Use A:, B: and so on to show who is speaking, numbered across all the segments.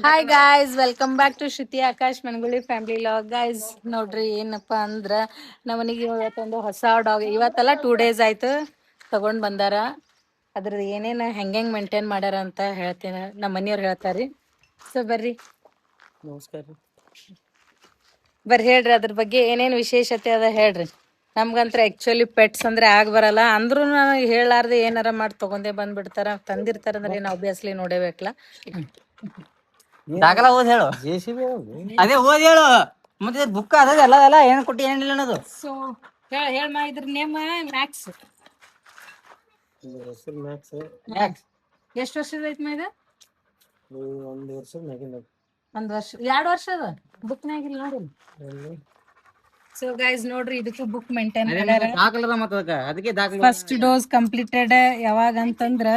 A: Hi guys, welcome back to Shruti Akash Managuli family log. Guys ನೋಡ್ರಿ ಏನಪ್ಪಾ ಅಂದ್ರ ನಮ್ಮನಿಗೆ ಇವತ್ತೊಂದು ಹೊಸ ಡಾಗ್ ಇವತ್ತೆಲ್ಲ 2 days ಆಯ್ತು ತಗೊಂಡ್ ಬಂದಾರ. ಅದ್ರದ್ದು ಏನೇನು ಹೆಂಗೆ ಮೇಂಟೈನ್ ಮಾಡ್ಯಾರ ಅಂತ ಹೇಳ್ತೀನಿ, ನಮ್ಮ ಮನೆಯವ್ರು ಹೇಳ್ತಾರಿ. ಸೊ ಬರ್ರಿ
B: ನಮಸ್ಕಾರ.
A: ಬರ್ರಿ ಹೇಳ್ರಿ ಅದ್ರ ಬಗ್ಗೆ ಏನೇನು ವಿಶೇಷತೆ ಅದ ಹೇಳ್ರಿ. ನಮ್ಗಂತ್ರ ಆಕ್ಚುಲಿ ಪೆಟ್ಸ್ ಅಂದ್ರೆ ಆಗ ಬರಲ್ಲ ಅಂದ್ರೂ ಹೇಳಾರ್ದೆ ಏನಾರ ಮಾಡಿ ತಗೊಂಡೇ ಬಂದ್ಬಿಡ್ತಾರ. ತಂದಿರ್ತಾರ ಅಂದ್ರೆ ಏನು ಆಬ್ವಿಯಸ್ಲಿ ನೋಡೇಬೇಕಲ್ಲ.
B: ದಾಖಲ ಓದ್ ಹೇಳು. ಅದೇ ಓದ್ ಹೇಳು. ಮತ್ತೆ ಬುಕ್ ಅದ ಎಲ್ಲ ಏನ್ ಕೊಟ್ಟಿ ಏನಿಲ್ಲ ಅನ್ನೋದು.
A: ಸೊ ಹೇಳ್ ಇದ್ರ ನೇಮ್ ಮ್ಯಾಕ್ಸ್.
B: ಮ್ಯಾಕ್ಸ್
A: ಎಷ್ಟು ವರ್ಷದ ಐತ್ ಮಾ ಇದು?
B: 1 ವರ್ಷದ ಮ್ಯಾಗಿಂದ.
A: 1 ವರ್ಷ 2 ವರ್ಷ ಅದ ಬುಕ್ ನಾಗಿಲ್ಲ ನೋಡಿ. ಸೊ ಗೈಸ್ ನೋಡ್ರಿ, ಇದಕ್ಕೂ ಬುಕ್ ಮೇಂಟೈನ್ ಮಾಡ್ಯಾರ.
B: ದಾಖಲದ ಮತ್ತ ಅದಕ್ಕೆ ದಾಖಲೆ.
A: ಫಸ್ಟ್ ಡೋಸ್ ಕಂಪ್ಲೀಟೆಡ್ ಯಾವಾಗ ಅಂತಂದ್ರ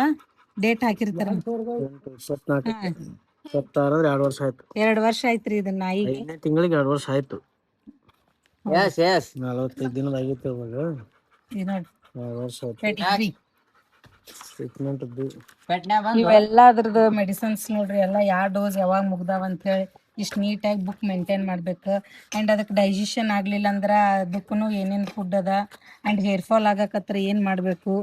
A: ಡೇಟ್ ಹಾಕಿರ್ತಾರ.
B: 2 ವರ್ಷ ಆಯ್ತು.
A: 2 ವರ್ಷ ಆಯ್ತ್ರಿ ಇದನ್ನ ನಾಯಿಗೆ.
B: 5ನೇ ತಿಂಗಳಿಗೆ 2 ವರ್ಷ ಆಯ್ತು. ಎಸ್ 45 ದಿನದ ಆಗಿತ್ತು ಇವಾಗ.
A: ಇದು ನೋಡಿ
B: 2 ವರ್ಷ ಆಯ್ತು. ಟ್ರೀಟ್ಮೆಂಟ್
A: ಇವೆಲ್ಲ ಅದ್ರದ್ದು ಮೆಡಿಸಿನ್ಸ್ ನೋಡ್ರಿ, ಎಲ್ಲ ಯಾವ ಡೋಸ್ ಯಾವಾಗ ಮುಗ್ದಾವ ಅಂತ ಹೇಳಿ ಇಷ್ಟು ನೀಟಾಗಿ ಬುಕ್ ಮೇಂಟೈನ್ ಮಾಡ್ಬೇಕು. ಆ್ಯಂಡ್ ಅದಕ್ಕೆ ಡೈಜೆಷನ್ ಆಗಲಿಲ್ಲ ಅಂದ್ರೆ ಅದಕ್ಕೂ ಏನೇನು ಫುಡ್ ಅದ, ಆ್ಯಂಡ್ ಹೇರ್ ಫಾಲ್ ಆಗಕತ್ರ ಏನು ಮಾಡಬೇಕು,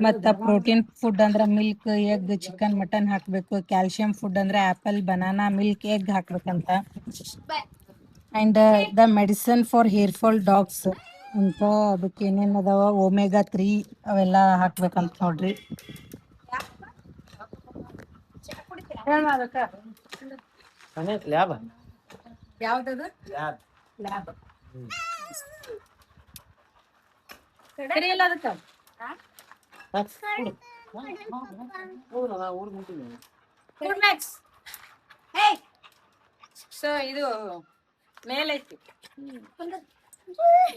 A: ಮತ್ತು ಪ್ರೋಟೀನ್ ಫುಡ್ ಅಂದ್ರೆ ಮಿಲ್ಕ್, ಎಗ್, ಚಿಕನ್, ಮಟನ್ ಹಾಕಬೇಕು. ಕ್ಯಾಲ್ಶಿಯಂ ಫುಡ್ ಅಂದ್ರೆ ಆ್ಯಪಲ್, ಬನಾನಾ, ಮಿಲ್ಕ್, ಎಗ್ ಹಾಕ್ಬೇಕಂತ. And the medicine for hair fall dogs ಅಂತ ಅದಕ್ಕೆ ಏನೇನು ಅದಾವ, ಒಮೆಗಾ 3 ಅವೆಲ್ಲ ಹಾಕ್ಬೇಕಂತ ನೋಡ್ರಿ.
B: ಲ್ಯಾಬ್
A: ಯಾವ್ದದು? ಲ್ಯಾಬ್ ಅದಕ್ಕೆ ಸೊ ಇದು ಮೇಲೈತಿ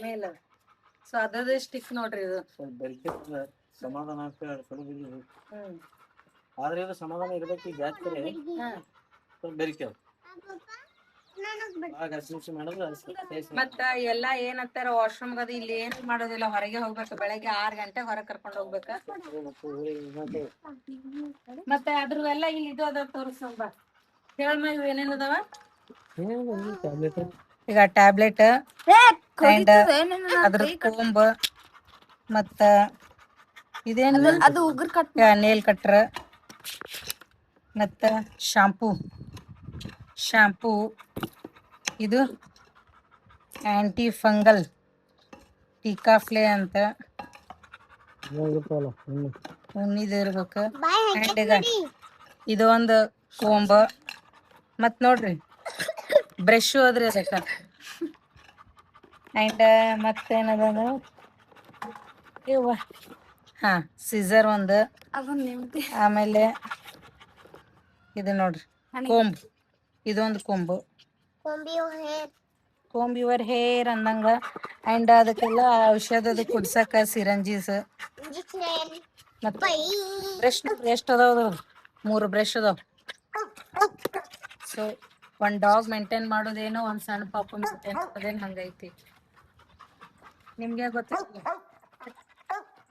A: ಮೇಲ. ಸೊ ಅದ ಸ್ಟಿಕ್ ನೋಡ್ರಿ ಇದು.
B: ಸಮಾಧಾನ ಆದ್ರೆ ಇದು ಸಮಾಧಾನ ಇರ್ಬೇಕು. ಜಾಸ್ತಿ ಬೆರಿಕೆ
A: ಮತ್ತ ಎಲ್ಲಾ ಏನಂತಾರ ವಾಶ್ರೂಮ್ ಅದು ಇಲ್ಲಿ ಏನು ಮಾಡೋದಿಲ್ಲ, ಹೊರಗೆ ಹೋಗ್ಬೇಕು. ಬೆಳಗ್ಗೆ 6 ಗಂಟೆ ಹೊರಗೆ ಕರ್ಕೊಂಡು ಹೋಗ್ಬೇಕ. ಮತ್ತೆ ಅದ್ರವೆಲ್ಲ ಇಲ್ಲಿ ಇದು ಅದ ತೋರಿಸ್ಬ ಹೇಳ್ಮ. ಇವು ಏನೇನ್ ಅದಾವ ಈಗ? ಟ್ಯಾಬ್ಲೆಟ್ ಅಂಡ್ ಅದ್ರ ಕೊಂಬ, ಮತ್ತ ಇದೇನು ಅದು ಉಗುರ್ ಕಟ್, ನೇಲ್ ಕಟ್ರ, ಮತ್ತ ಶಾಂಪೂ, ಇದು ಆಂಟಿ ಫಂಗಲ್ ಟೀಕಾಫ್ಲೆ ಅಂತ ಉಣ್ಣಿದು ಇರ್ಬೇಕು. ಆ್ಯಂಡ್ ಈಗ ಇದೊಂದು ಕೊಂಬ, ಮತ್ತು ನೋಡ್ರಿ ಬ್ರಷು ಅದ್ರಿ ಅದಕ್ಕೆ. ಆ್ಯಂಡ್ ಮತ್ತೇನದ, ಹಾಂ ಸೀಸರ್ ಒಂದು, ಆಮೇಲೆ ಇದು ನೋಡ್ರಿ ಕೊಂಬು, ಇದೊಂದು ಕೊಂಬು, ಕೊಂಬ್ ಯುವರ್ ಹೇರ್ ಅಂದಂಗ. ಆ್ಯಂಡ್ ಅದಕ್ಕೆಲ್ಲ ಔಷಧದ ಕುಡ್ಸಕ್ಕೆ ಸಿರಂಜೀಸ್, ಮತ್ತು ಬ್ರಷ್ ನೋಡ್ರಿ ಎಷ್ಟು ಅದಾವ, 3 ಬ್ರಷ್ ಅದಾವ. ಸೊ ಒಂದು ಡಾಗ್ ಮೇಂಟೈನ್ ಮಾಡೋದೇನೋ ಒಂದು ಸಣ್ಣ ಪಾಪ ಮೇಂಟೈನ್ ಮಾಡೋದೇನು ಹಂಗೈತಿ. ನಿಮ್ಗೆ ಗೊತ್ತಿಲ್ಲ.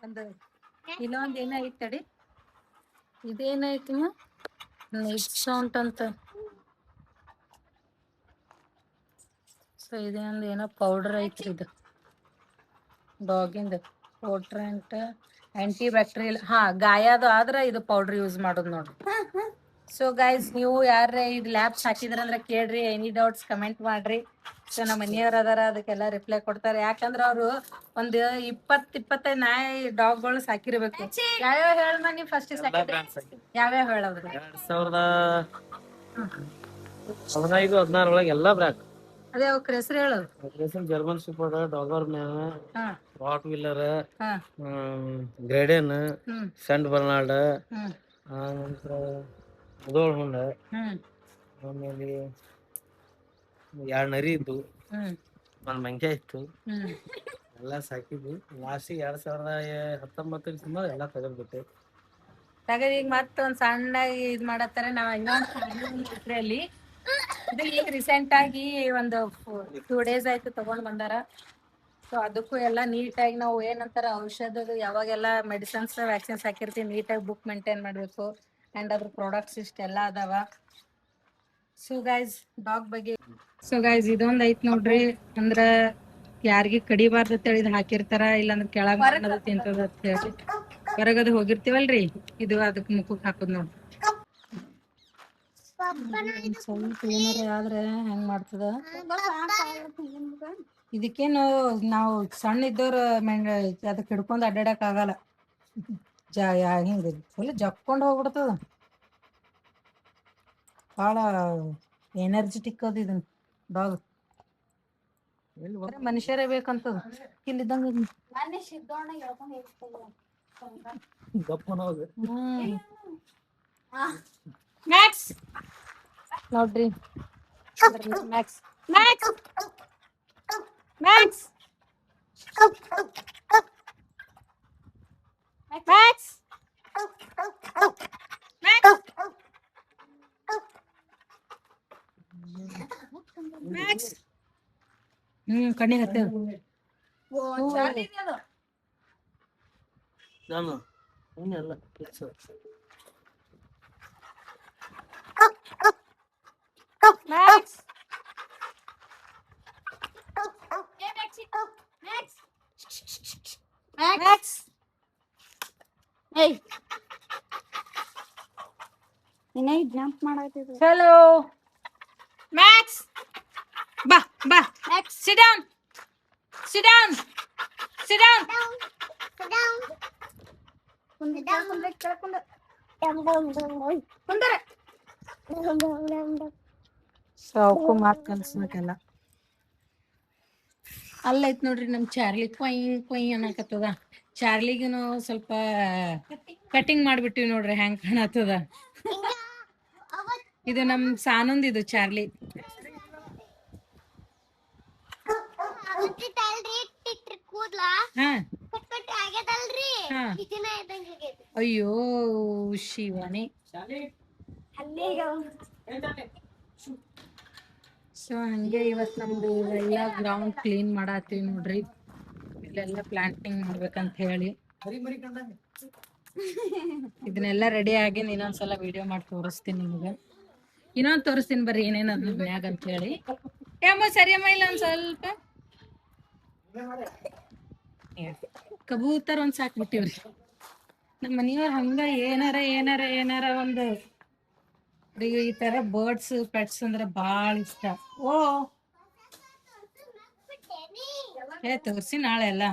A: ಒಂದು ಇಲ್ಲೊಂದು ಏನೋ ಐತಿ ತಡಿ, ಇದೇನೈತಿ ನೈಟ್ ಸೌಂಡ್ ಅಂತ. ಸೊ ಇದೊಂದು ಏನೋ ಪೌಡರ್ ಐತ್ರಿ, ಇದು ಡಾಗಿಂದ ಪೌಡ್ರಂಟ ಆ್ಯಂಟಿ ಬ್ಯಾಕ್ಟೀರಿಯಲ್. ಗಾಯದು ಆದ್ರೆ ಇದು ಪೌಡ್ರ್ ಯೂಸ್ ಮಾಡೋದು ನೋಡ್ರಿ. ಸೊ ಗೈಸ್, ನೀವು ಯಾರೇ ಇದು ಲ್ಯಾಬ್ಸ್ ಹಾಕಿದ್ರಂದ್ರೆ ಕೇಳ್ರಿ, ಎನಿ ಡೌಟ್ಸ್ ಕಮೆಂಟ್ ಮಾಡ್ರಿ. ಸೊ ನಮ್ಮ ಮನೆಯವ್ರು ಅದಾರ, ಅದಕ್ಕೆಲ್ಲ ರಿಪ್ಲೈ ಕೊಡ್ತಾರೆ. ಯಾಕಂದ್ರೆ ಅವರು ಒಂದು 20-25 ನಾಯಿ ಡಾಗ್ಗಳು ಸಾಕಿರ್ಬೇಕು. ಯಾವ್ಯಾವ ಹೇಳಮ್ಮ ನೀವು ಫಸ್ಟ್ ಯಾವ್ಯಾವ ಹೇಳೋದ್ರಿ?
B: 2015-16 ಒಳಗೆ ಎಲ್ಲ ಬ್ರ್ಯಾಕ್.
A: ಅದೇ ಅವ್ರ ಹೆಸರು ಹೇಳೋದು.
B: German shepherd, doberman, rottweiler, great dane, Saint Bernard, ಆನಂತರ ಮುದೋಳ್ ಹುಂಡ, ಆಮೇಲೆ 2 ನರಿ ಇದ್ದು, 1 ಮಂಕ್ಯ ಇತ್ತು. ಎಲ್ಲ ಸಾಕಿದ್ವಿ. ಲಾಸ್ಟಿಗೆ 2019 ಸುಮಾರು ಎಲ್ಲ ತೆಗೆದ್ಬಿಟ್ಟೆ.
A: ಈಗ ಮತ್ತೊಂದು ಸಣ್ಣಾಗಿ ಇದು ಮಾಡತ್ತಾರೆ. ನಾವು ಇನ್ನೊಂದು ಇದು ಈಗ ರೀಸೆಂಟ್ ಆಗಿ ಒಂದು 2 days ಆಯ್ತು ತಗೊಂಡ್ ಬಂದಾರ. ಸೊ ಅದಕ್ಕೂ ಎಲ್ಲ ನೀಟಾಗಿ ನಾವು ಏನಂತಾರ ಔಷಧದ ಯಾವಾಗೆಲ್ಲ ಮೆಡಿಸಿನ್ಸ್ ವ್ಯಾಕ್ಸಿನ್ಸ್ ಹಾಕಿರ್ತೀವಿ, ನೀಟಾಗಿ ಬುಕ್ ಮೇಂಟೈನ್ ಮಾಡಬೇಕು. ಆ್ಯಂಡ್ ಅದ್ರ ಪ್ರಾಡಕ್ಟ್ಸ್ ಇಷ್ಟೆಲ್ಲ ಅದಾವ. ಸೊ ಗೈಸ್ ಡಾಗ್ ಬಗ್ಗೆ ಇದೊಂದ್ ಐತ್ ನೋಡ್ರಿ. ಅಂದ್ರ ಯಾರಿಗಿ ಕಡಿಬಾರ್ದು ಅಂತೇಳಿ ಇದ್ ಹಾಕಿರ್ತಾರ, ಇಲ್ಲಾಂದ್ರ ಕೆಳಗ್ ಮಣ್ಣದ ತಿಂತದ ಅಂತ ಹೇಳಿ ಹೊರಗದು ಹೋಗಿರ್ತೀವಲ್ರಿ, ಇದು ಅದಕ್ ಮುಖಕ್ ಹಾಕುದ್ ನೋಡ್ರಿ. ಸ್ವಲ್ಪ ಏನಾರ ಆದ್ರೆ ಹೆಂಗ್ ಮಾಡ್ತದ. ಇದಕ್ಕೇನು ನಾವು ಸಣ್ಣ ಇದ್ದವ್ರ ಅದಕ್ಕೆ ಹಿಡ್ಕೊಂಡ್ ಅಡ್ಡಾಡಕ್ ಆಗಲ್ಲ. ಹಿಂಗ ಫುಲ್ ಜಕ್ಕೊಂಡ್ ಹೋಗ್ಬಿಡ್ತದ. ಬಹಳ ಎನರ್ಜೆಟಿಕ್ ಅದ ಇದನ್ ಡಾಗ್. ಮನುಷ್ಯರೇ ಬೇಕಂತದ ಇಲ್ಲಿದ್ದಂಗ. ಮ್ಯಾಕ್ಸ್ ನೋಡ್ರಿ, Max Max Max Max Max ಕಣ್ಣಿಗೆ ಹತ್ತದ. ಮ್ಯಾಕ್ಸ್ ಮ್ಯಾಕ್ಸ್
C: ಜಂಪ್ ಮಾಡಾಕತ್ತಿದ್ರು.
A: ಹಲೋ ಮ್ಯಾಕ್ಸ್, ಬಾ ಬಾ sit down sit down sit down. ಅವಕ್ಕೂ ಮಾತ್ ಕಲ್ಸ್ಬೇಕಲ್ಲ. ಅಲ್ಲೈತ್ ನೋಡ್ರಿ ನಮ್ ಚಾರ್ಲಿ ಕೊಯ್ ಕೊಯ್ ಅನ್ನಕತ್ತದ. ಚಾರ್ಲಿಗೂನು ಸ್ವಲ್ಪ ಕಟಿಂಗ್ ಮಾಡ್ಬಿಟ್ಟಿವಿ ನೋಡ್ರಿ, ಹೆಂಗ್ ಕಾಣತ್ತದ. ಇದು ನಮ್ ಸಾನಂದ್, ಇದು ಚಾರ್ಲಿ. ಅಯ್ಯೋ ಶಿವನೇ. ಸೊ ಹಂಗೆ ಇವತ್ ನಮ್ದು ಎಲ್ಲ ಗ್ರೌಂಡ್ ಕ್ಲೀನ್ ಮಾಡತ್ತೀವಿ ನೋಡ್ರಿ. ಇಲ್ಲೆಲ್ಲ ಪ್ಲಾಂಟಿಂಗ್ ಮಾಡ್ಬೇಕಂತ ಹೇಳಿ ಇದನ್ನೆಲ್ಲ ರೆಡಿ ಆಗಿ ಇನ್ನೊಂದ್ಸಲ ವಿಡಿಯೋ ಮಾಡಿ ತೋರಿಸ್ತೀನಿ ನಿಮ್ಗೆ. ಇನ್ನೊಂದ್ ತೋರಿಸ್ತೀನಿ ಬರ್ರಿ ಏನೇನ್ ಅದ್ ಮ್ಯಾಗ ಅಂತ ಹೇಳಿ. ಸರಿಯಮ್ಮ ಇಲ್ಲ ಒಂದ್ ಸ್ವಲ್ಪ ಕಬೂತರ್ ಒಂದ್ ಸಾಕ್ಬಿಟ್ಟಿವ್ರಿ. ನಮ್ಮ ಮನೆಯವ್ರ ಹಂಗ ಏನಾರ ಒಂದು ಈ ತರ ಬರ್ಡ್ಸ್ ಪೆಟ್ಸ್ ಅಂದ್ರೆ ಬಾಳ ಇಷ್ಟ. ತೋರ್ಸಿ ನಾಳೆ ಎಲ್ಲ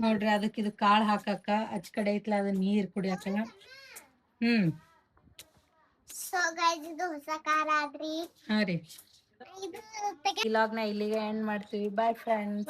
A: ನೋಡ್ರಿ. ಅದಕ್ಕೆ ಇದು ಕಾಳು ಹಾಕಕ್ಕ, ಅಚ್ ಕಡೆ ಐತ್ಲ ಅದ ನೀರ್ ಕುಡಿಯಾಕ. ಹಾ ರೀ, ಇಲ್ಲಿಗೆ ಎಂಡ್ ಮಾಡ್ತೀವಿ. Bye friends.